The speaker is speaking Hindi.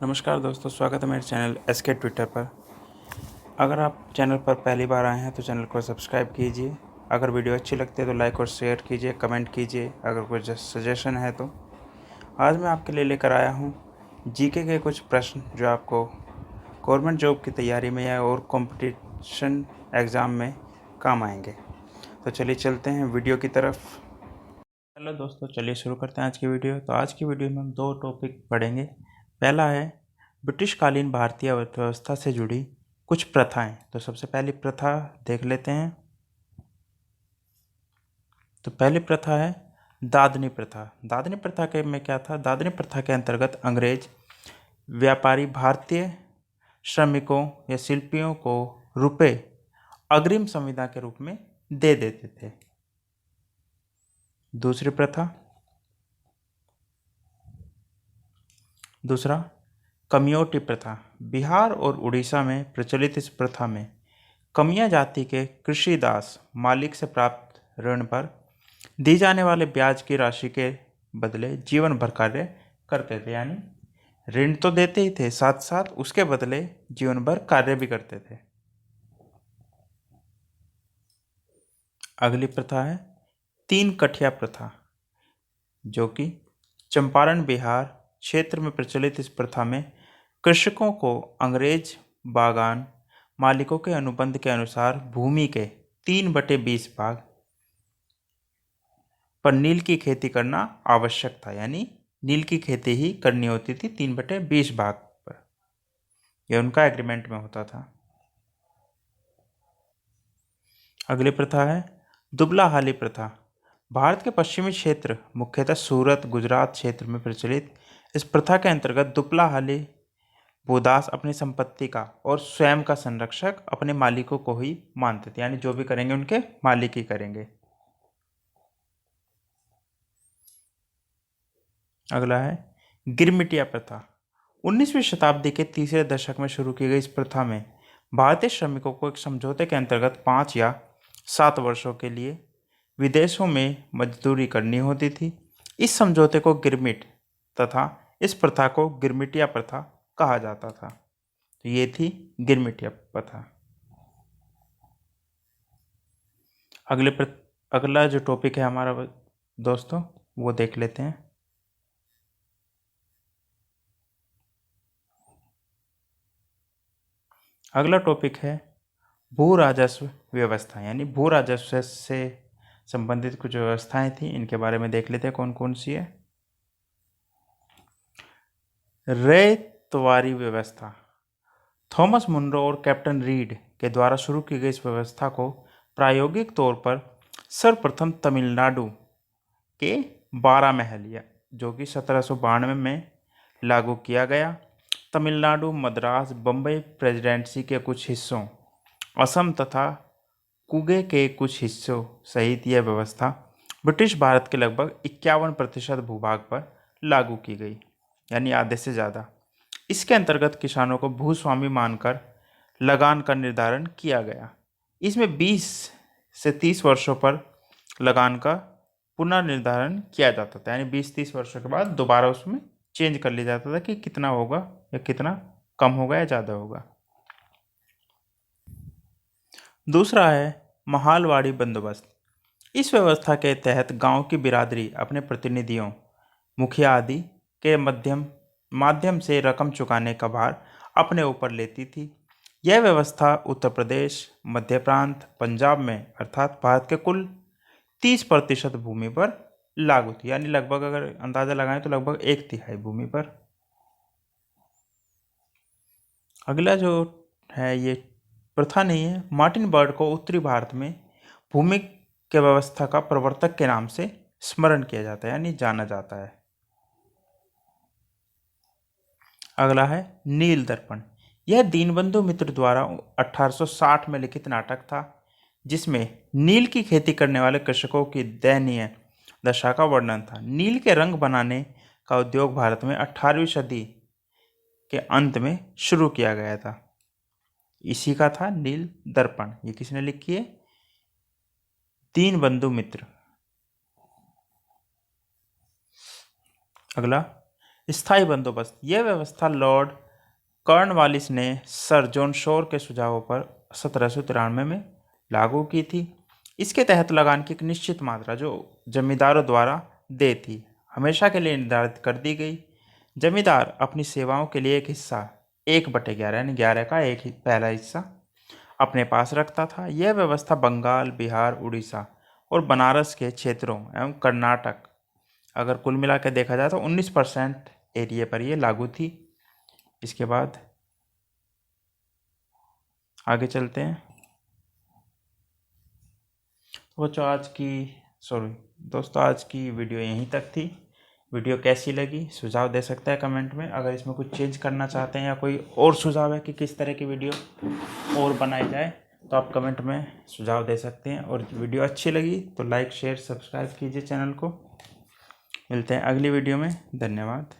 नमस्कार दोस्तों, स्वागत है मेरे चैनल एसके ट्विटर पर। अगर आप चैनल पर पहली बार आए हैं तो चैनल को सब्सक्राइब कीजिए। अगर वीडियो अच्छी लगती है तो लाइक और शेयर कीजिए, कमेंट कीजिए अगर कोई सजेशन है तो। आज मैं आपके लिए लेकर आया हूँ जीके के कुछ प्रश्न जो आपको गवर्नमेंट जॉब की तैयारी में या और कंपटीशन एग्ज़ाम में काम आएंगे। तो चलिए चलते हैं वीडियो की तरफ। हेलो दोस्तों, चलिए शुरू करते हैं आज की वीडियो। तो आज की वीडियो में हम दो टॉपिक पढ़ेंगे। पहला है ब्रिटिशकालीन भारतीय अर्थव्यवस्था से जुड़ी कुछ प्रथाएं। तो सबसे पहली प्रथा देख लेते हैं। तो पहली प्रथा है दादनी प्रथा। दादनी प्रथा के में क्या था? दादनी प्रथा के अंतर्गत अंग्रेज व्यापारी भारतीय श्रमिकों या शिल्पियों को रुपए अग्रिम संविदा के रूप में दे देते थे। दूसरी प्रथा, दूसरा कमियोटी प्रथा। बिहार और उड़ीसा में प्रचलित इस प्रथा में कमिया जाति के कृषि दास मालिक से प्राप्त ऋण पर दी जाने वाले ब्याज की राशि के बदले जीवन भर कार्य करते थे। यानी ऋण तो देते ही थे, साथ साथ उसके बदले जीवन भर कार्य भी करते थे। अगली प्रथा है तीन कठिया प्रथा, जो कि चंपारण बिहार क्षेत्र में प्रचलित इस प्रथा में कृषकों को अंग्रेज बागान मालिकों के अनुबंध के अनुसार भूमि के 3/20 भाग पर नील की खेती करना आवश्यक था। यानी नील की खेती ही करनी होती थी 3/20 भाग पर। यह उनका एग्रीमेंट में होता था। अगली प्रथा है दुबला हाली प्रथा। भारत के पश्चिमी क्षेत्र, मुख्यतः सूरत गुजरात क्षेत्र में प्रचलित इस प्रथा के अंतर्गत दुबला हाली भूदास अपनी संपत्ति का और स्वयं का संरक्षक अपने मालिकों को ही मानते थे। यानी जो भी करेंगे उनके मालिक ही करेंगे। अगला है गिरमिटिया प्रथा। 19वीं शताब्दी के तीसरे दशक में शुरू की गई इस प्रथा में भारतीय श्रमिकों को एक समझौते के अंतर्गत 5 या 7 वर्षों के लिए विदेशों में मजदूरी करनी होती थी। इस समझौते को गिरमिट तथा इस प्रथा को गिरमिटिया प्रथा कहा जाता था। तो ये थी गिरमिटिया प्रथा। अगला जो टॉपिक है हमारा दोस्तों, वो देख लेते हैं। अगला टॉपिक है भू राजस्व व्यवस्था। यानी भू राजस्व से संबंधित कुछ व्यवस्थाएं थी, इनके बारे में देख लेते हैं कौन कौन सी है। रेतवारी व्यवस्था। थॉमस मुनरो और कैप्टन रीड के द्वारा शुरू की गई इस व्यवस्था को प्रायोगिक तौर पर सर्वप्रथम तमिलनाडु के 12 महल जो कि 1792 में लागू किया गया। तमिलनाडु, मद्रास, बम्बई प्रेसिडेंसी के कुछ हिस्सों, असम तथा कुगे के कुछ हिस्सों सहित यह व्यवस्था ब्रिटिश भारत के लगभग 51% भूभाग पर लागू की गई, यानी आधे से ज़्यादा। इसके अंतर्गत किसानों को भूस्वामी मानकर लगान का निर्धारण किया गया। इसमें 20 से 30 वर्षों पर लगान का पुनर्निर्धारण किया जाता था। यानी 20-30 वर्षों के बाद दोबारा उसमें चेंज कर लिया जाता था कि कितना होगा या कितना कम होगा या ज़्यादा होगा। दूसरा है महालवाड़ी बंदोबस्त। इस व्यवस्था के तहत गांव की बिरादरी अपने प्रतिनिधियों, मुखिया आदि के माध्यम से रकम चुकाने का भार अपने ऊपर लेती थी। यह व्यवस्था उत्तर प्रदेश, मध्य प्रांत, पंजाब में अर्थात भारत के कुल 30% भूमि पर लागू थी। यानी लगभग अगर अंदाजा लगाएं तो लगभग 1/3 भूमि पर। अगला जो है ये प्रथा नहीं है। मार्टिन बर्ड को उत्तरी भारत में भूमि के व्यवस्था का प्रवर्तक के नाम से स्मरण किया जाता है, यानी जाना जाता है। अगला है नील दर्पण। यह दीनबंधु मित्र द्वारा 1860 में लिखित नाटक था, जिसमें नील की खेती करने वाले कृषकों की दयनीय दशा का वर्णन था। नील के रंग बनाने का उद्योग भारत में 18वीं सदी के अंत में शुरू किया गया था। इसी का था नील दर्पण। ये किसने लिखी है? दीनबंधु मित्र। अगला स्थायी बंदोबस्त। यह व्यवस्था लॉर्ड कॉर्नवालिस ने सर जॉन शोर के सुझावों पर 1793 में लागू की थी। इसके तहत लगान की एक निश्चित मात्रा जो जमींदारों द्वारा देय थी हमेशा के लिए निर्धारित कर दी गई। जमींदार अपनी सेवाओं के लिए एक हिस्सा 1/11 यानी 11 का एक ही पहला हिस्सा अपने पास रखता था। यह व्यवस्था बंगाल, बिहार, उड़ीसा और बनारस के क्षेत्रों एवं कर्नाटक, अगर कुल मिला के देखा जाए तो 19% एरिया पर यह लागू थी। इसके बाद आगे चलते हैं। दोस्तों आज की वीडियो यहीं तक थी। वीडियो कैसी लगी सुझाव दे सकते हैं कमेंट में। अगर इसमें कुछ चेंज करना चाहते हैं या कोई और सुझाव है कि किस तरह की वीडियो और बनाई जाए तो आप कमेंट में सुझाव दे सकते हैं। और वीडियो अच्छी लगी तो लाइक, शेयर, सब्सक्राइब कीजिए चैनल को। मिलते हैं अगली वीडियो में। धन्यवाद।